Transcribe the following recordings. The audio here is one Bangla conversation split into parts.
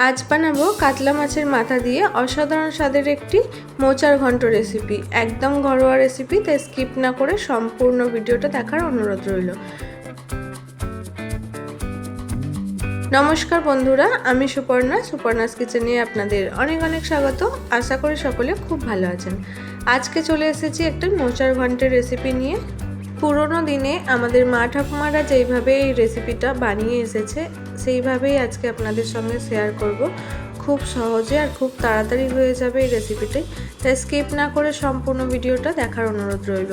আজ বানাবো কাতলা মাছের মাথা দিয়ে অসাধারণ স্বাদের একটি মোচার ঘন্ট রেসিপি। একদম ঘরোয়া রেসিপি, তাই স্কিপ না করে সম্পূর্ণ ভিডিওটা দেখার অনুরোধ রইল। নমস্কার বন্ধুরা, আমি সুপর্ণা। সুপর্ণাস কিচেনে আপনাদের অনেক অনেক স্বাগত। আশা করি সকলে খুব ভালো আছেন। আজকে চলে এসেছি একটা মোচার ঘন্টের রেসিপি নিয়ে। পুরোনো দিনে আমাদের মা ঠাকুমারা যেইভাবে এই রেসিপিটা বানিয়ে এসেছে সেইভাবেই আজকে আপনাদের সঙ্গে শেয়ার করব। খুব সহজে আর খুব তাড়াতাড়ি হয়ে যাবে এই রেসিপিটাই, তাই স্কিপ না করে সম্পূর্ণ ভিডিওটা দেখার অনুরোধ রইল।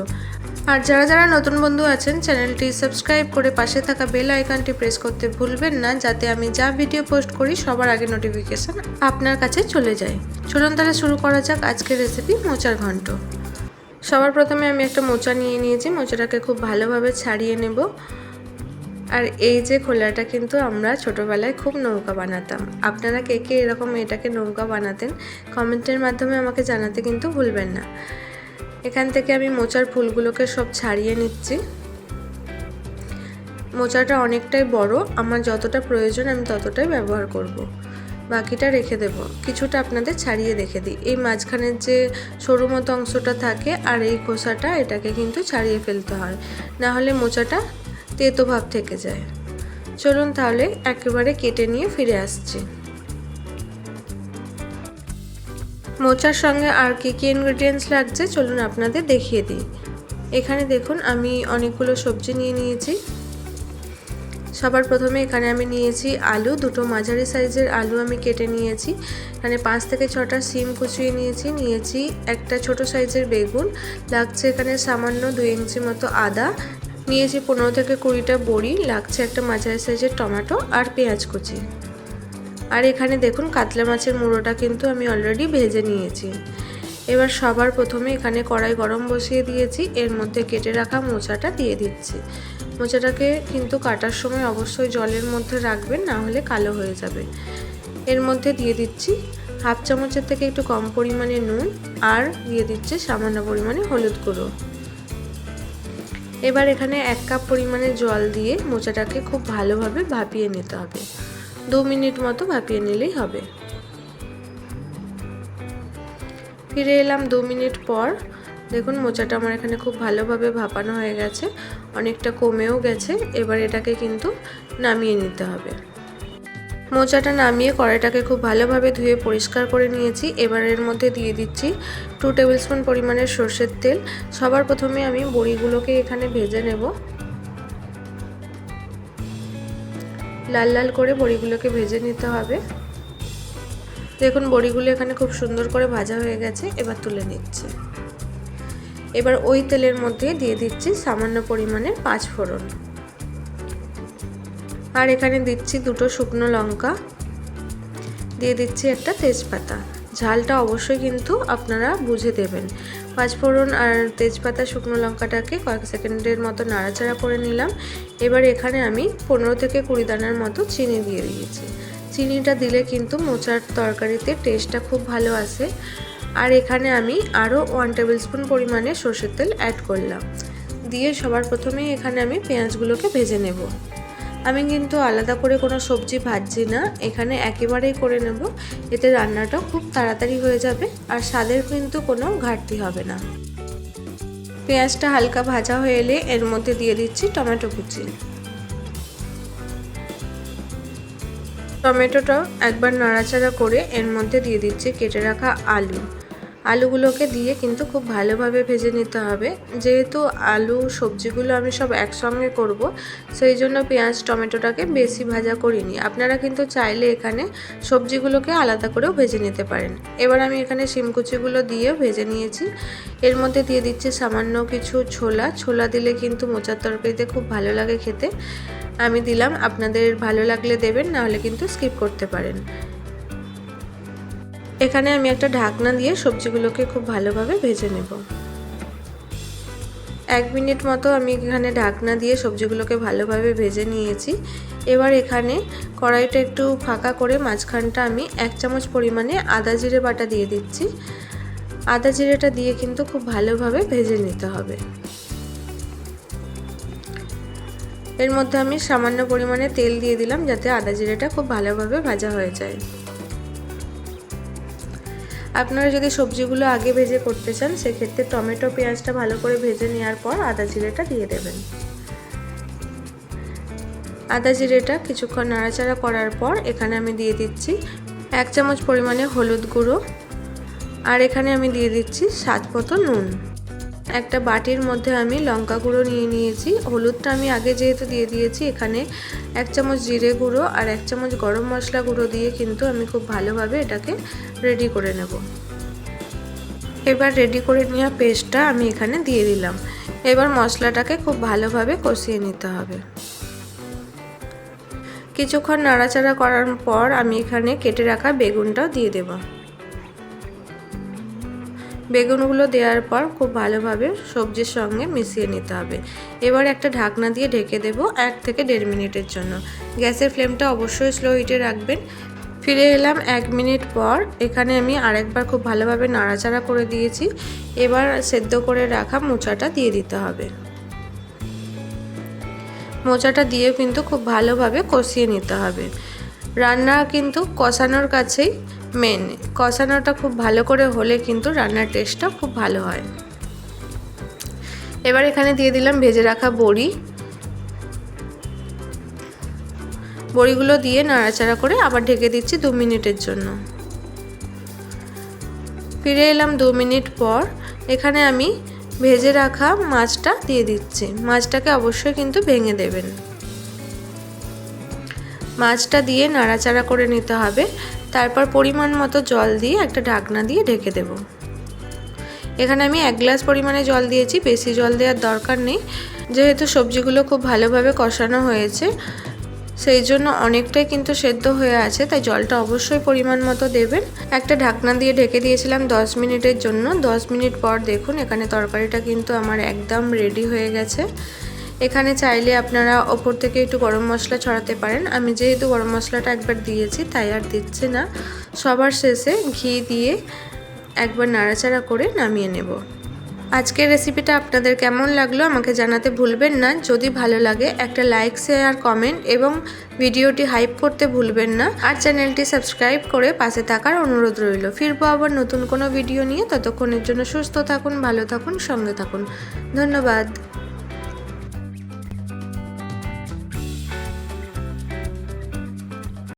আর যারা যারা নতুন বন্ধু আছেন, চ্যানেলটি সাবস্ক্রাইব করে পাশে থাকা বেল আইকনটি প্রেস করতে ভুলবেন না, যাতে আমি যা ভিডিও পোস্ট করি সবার আগে নোটিফিকেশান আপনার কাছে চলে যায়। চলুন তাহলে শুরু করা যাক আজকের রেসিপি মোচার ঘন্ট। সবার প্রথমে আমি একটা মোচা নিয়ে নিয়েছি। মোচাটাকে খুব ভালোভাবে ছাড়িয়ে নেব। আর এই যে খোলাটা কিন্তু আমরা ছোটোবেলায় খুব নৌকা বানাতাম। আপনারা কে কে এরকম এটাকে নৌকা বানাতেন কমেন্টের মাধ্যমে আমাকে জানাতে কিন্তু ভুলবেন না। এখান থেকে আমি মোচার ফুলগুলোকে সব ছাড়িয়ে নিচ্ছি। মোচাটা অনেকটাই বড়, আমার যতটা প্রয়োজন আমি ততটাই ব্যবহার করব। বাকিটা রেখে দেব। কিছুটা আপনাদের ছাড়িয়ে রেখে দিই। এই মাঝখানের যে সরু মতো অংশটা থাকে আর এই খোসাটা, এটাকে কিন্তু ছাড়িয়ে ফেলতে হয়, না হলে মোচাটা তেতো ভাব থেকে যায়। চলুন তাহলে একেবারে কেটে নিয়ে ফিরে আসছি। মোচার সঙ্গে আর কি কি ইনগ্রেডিয়েন্টস লাগছে চলুন আপনাদের দেখিয়ে দিই। এখানে দেখুন আমি অনেকগুলো সবজি নিয়ে নিয়েছি। সবার প্রথমে এখানে আমি নিয়েছি আলু, দুটো মাঝারি সাইজের আলু আমি কেটে নিয়েছি। এখানে 5 থেকে 6টা সিম কুচিয়ে নিয়েছি একটা ছোট সাইজের বেগুন লাগছে, এখানে সামান্য 2 ইঞ্চি মতো আদা নিয়েছি, 15 থেকে 20টা বড়ি লাগছে, একটা মাঝারি সাইজের টমেটো আর পেঁয়াজ কুচি। আর এখানে দেখুন কাতলা মাছের মুড়োটা কিন্তু আমি অলরেডি ভেজে নিয়েছি। এবার সবার প্রথমে এখানে কড়াই গরম বসিয়ে দিয়েছি, এর মধ্যে কেটে রাখা মোচাটা দিয়ে দিচ্ছি। মোচাটাকে কিন্তু কাটার সময় অবশ্যই জলের মধ্যে রাখবেন, না হলে কালো হয়ে যাবে। এর মধ্যে দিয়ে দিচ্ছি 1/2 চামচের থেকে একটু কম পরিমাণে নুন আর দিয়ে দিচ্ছি সামান্য পরিমাণে হলুদ গুঁড়ো। এবার এখানে 1 কাপ পরিমাণে জল দিয়ে মোচাটাকে খুব ভালোভাবে ভাপিয়ে নিতে হবে। 2 মিনিট মতো ভাপিয়ে নিলেই হবে। ফিরে এলাম 2 মিনিট পর। দেখুন মোচাটা আমার এখানে খুব ভালোভাবে ভাপানো হয়ে গেছে, অনেকটা কমেও গেছে। এবার এটাকে কিন্তু নামিয়ে নিতে হবে। মোচাটা নামিয়ে কড়াইটাকে খুব ভালোভাবে ধুয়ে পরিষ্কার করে নিয়েছি। এবার এর মধ্যে দিয়ে দিচ্ছি 2 টেবিল স্পুন পরিমাণের সর্ষের তেল। সবার প্রথমে আমি বড়িগুলোকে এখানে ভেজে নেব। লাল লাল করে বড়িগুলোকে ভেজে নিতে হবে। দেখুন বড়িগুলো এখানে খুব সুন্দর করে ভাজা হয়ে গেছে, এবার তুলে নিচ্ছে। এবার ওই তেলের মধ্যে দিয়ে দিচ্ছি সামান্য পরিমাণে 5 ফোড়ন, আর এখানে দিচ্ছি 2টো শুকনো লঙ্কা, দিয়ে দিচ্ছি একটা তেজপাতা। ঝালটা অবশ্যই কিন্তু আপনারা বুঝে দেবেন। 5 ফোড়ন আর তেজপাতা শুকনো লঙ্কাটাকে কয়েক সেকেন্ডের মতো নাড়াচাড়া করে নিলাম। এবার এখানে আমি 15 থেকে 20 দানার মতো চিনি দিয়ে দিয়েছি। চিনিটা দিলে কিন্তু মোচার তরকারিতে টেস্টটা খুব ভালো আসে। আর এখানে আমি আরও 1 টেবিল স্পুন পরিমাণে সর্ষের তেল অ্যাড করলাম। দিয়ে সবার প্রথমেই এখানে আমি পেঁয়াজগুলোকে ভেজে নেব। আমি কিন্তু আলাদা করে কোনো সবজি ভাজছি না, এখানে একেবারেই করে নেব। এতে রান্নাটা খুব তাড়াতাড়ি হয়ে যাবে আর স্বাদের কিন্তু কোনো ঘাটতি হবে না। পেঁয়াজটা হালকা ভাজা হয়ে এলে এর মধ্যে দিয়ে দিচ্ছি টমেটো কুচি। টমেটোটা একবার নাড়াচাড়া করে এর মধ্যে দিয়ে দিচ্ছি কেটে রাখা আলুগুলোকে দিয়ে কিন্তু খুব ভালোভাবে ভেজে নিতে হবে। যেহেতু আলু সবজিগুলো আমি সব একসঙ্গে করব, সেই জন্য পেঁয়াজ টমেটোটাকে বেশি ভাজা করিনি। আপনারা কিন্তু চাইলে এখানে সবজিগুলোকে আলাদা করেও ভেজে নিতে পারেন। এবার আমি এখানে শিম কুচিগুলো দিয়েও ভেজে নিয়েছি। এর মধ্যে দিয়ে দিচ্ছি সামান্য কিছু ছোলা দিলে কিন্তু মোচার তরকারিতে খুব ভালো লাগে খেতে। আমি দিলাম, আপনাদের ভালো লাগলে দেবেন, না হলে কিন্তু স্কিপ করতে পারেন। এখানে আমি একটা ঢাকনা দিয়ে সবজিগুলোকে খুব ভালোভাবে ভেজে নেব। 1 মিনিট মতো আমি এখানে ঢাকনা দিয়ে সবজিগুলোকে ভালোভাবে ভেজে নিয়েছি। এবার এখানে কড়াইটা একটু ফাঁকা করে মাঝখানটা আমি 1 চামচ পরিমাণে আদা জিরে বাটা দিয়ে দিচ্ছি। আদা জিরেটা দিয়ে কিন্তু খুব ভালোভাবে ভেজে নিতে হবে। এর মধ্যে আমি সামান্য পরিমাণে তেল দিয়ে দিলাম, যাতে আদা জিরেটা খুব ভালোভাবে ভাজা হয়ে যায়। আপনারা যদি সবজিগুলো আগে ভেজে করতে চান সেক্ষেত্রে টমেটো পেঁয়াজটা ভালো করে ভেজে নেওয়ার পর আদা জিরেটা দিয়ে দেবেন। আদা জিরেটা কিছুক্ষণ নাড়াচাড়া করার পর এখানে আমি দিয়ে দিচ্ছি 1 চামচ পরিমাণে হলুদ গুঁড়ো, আর এখানে আমি দিয়ে দিচ্ছি স্বাদ মতো নুন। একটা বাটির মধ্যে আমি লঙ্কা গুঁড়ো নিয়ে নিয়েছি। হলুদটা আমি আগে যেহেতু দিয়ে দিয়েছি, এখানে 1 চামচ জিরে গুঁড়ো আর 1 চামচ গরম মশলা গুঁড়ো দিয়ে কিন্তু আমি খুব ভালোভাবে এটাকে রেডি করে নেব। এবার রেডি করে নেওয়া পেস্টটা আমি এখানে দিয়ে দিলাম। এবার মশলাটাকে খুব ভালোভাবে কষিয়ে নিতে হবে। কিছুক্ষণ নাড়াচাড়া করার পর আমি এখানে কেটে রাখা বেগুনটাও দিয়ে দেব। বেগুনগুলো দেওয়ার পর খুব ভালোভাবে সবজির সঙ্গে মিশিয়ে নিতে হবে। এবার একটা ঢাকনা দিয়ে ঢেকে দেব 1 থেকে 1.5 মিনিটের জন্য। গ্যাসের ফ্লেমটা অবশ্যই স্লো হিটে রাখবেন। ফিরে এলাম 1 মিনিট পর। এখানে আমি আরেকবার খুব ভালোভাবে নাড়াচাড়া করে দিয়েছি। এবার সেদ্ধ করে রাখা মোচাটা দিয়ে দিতে হবে। মোচাটা দিয়েও কিন্তু খুব ভালোভাবে কষিয়ে নিতে হবে। রান্না কিন্তু কষানোর কাছেই মেন। কষানোটা খুব ভালো করে হলে কিন্তু রান্নার টেস্টটা খুব ভালো হয়। এবার এখানে দিয়ে দিলাম ভেজে রাখা বড়ি। বড়িগুলো দিয়ে নাড়াচাড়া করে আবার ঢেকে দিচ্ছি 2 মিনিটের জন্য। ফিরে এলাম 2 মিনিট পর। এখানে আমি ভেজে রাখা মাছটা দিয়ে দিচ্ছি। মাছটাকে অবশ্যই কিন্তু ভেঙে দেবেন। মাছটা দিয়ে নাড়াচাড়া করে নিতে হবে। তারপর পরিমাণ মতো জল দিয়ে একটা ঢাকনা দিয়ে ঢেকে দেব। এখানে আমি 1 গ্লাস পরিমাণে জল দিয়েছি, বেশি জল দেওয়ার দরকার নেই। যেহেতু সবজিগুলো খুব ভালোভাবে কষানো হয়েছে সেই জন্য অনেকটাই কিন্তু সেদ্ধ হয়ে আছে, তাই জলটা অবশ্যই পরিমাণ মতো দেবেন। একটা ঢাকনা দিয়ে ঢেকে দিয়েছিলাম 10 মিনিটের জন্য। 10 মিনিট পর দেখুন এখানে তরকারিটা কিন্তু আমার একদম রেডি হয়ে গেছে। এখানে চাইলে আপনারা ওপর থেকে একটু গরম মশলা ছড়াতে পারেন। আমি যেহেতু গরম মশলাটা একবার দিয়েছি তাই আর দিচ্ছি না। সবার শেষে ঘি দিয়ে একবার নাড়াচাড়া করে নামিয়ে নেব। আজকের রেসিপিটা আপনাদের কেমন লাগলো আমাকে জানাতে ভুলবেন না। যদি ভালো লাগে একটা লাইক, শেয়ার, কমেন্ট এবং ভিডিওটি হাইপ করতে ভুলবেন না। আর চ্যানেলটি সাবস্ক্রাইব করে পাশে থাকার অনুরোধ রইল। ফিরবো আবার নতুন কোনো ভিডিও নিয়ে। ততক্ষণের জন্য সুস্থ থাকুন, ভালো থাকুন, সঙ্গে থাকুন। ধন্যবাদ।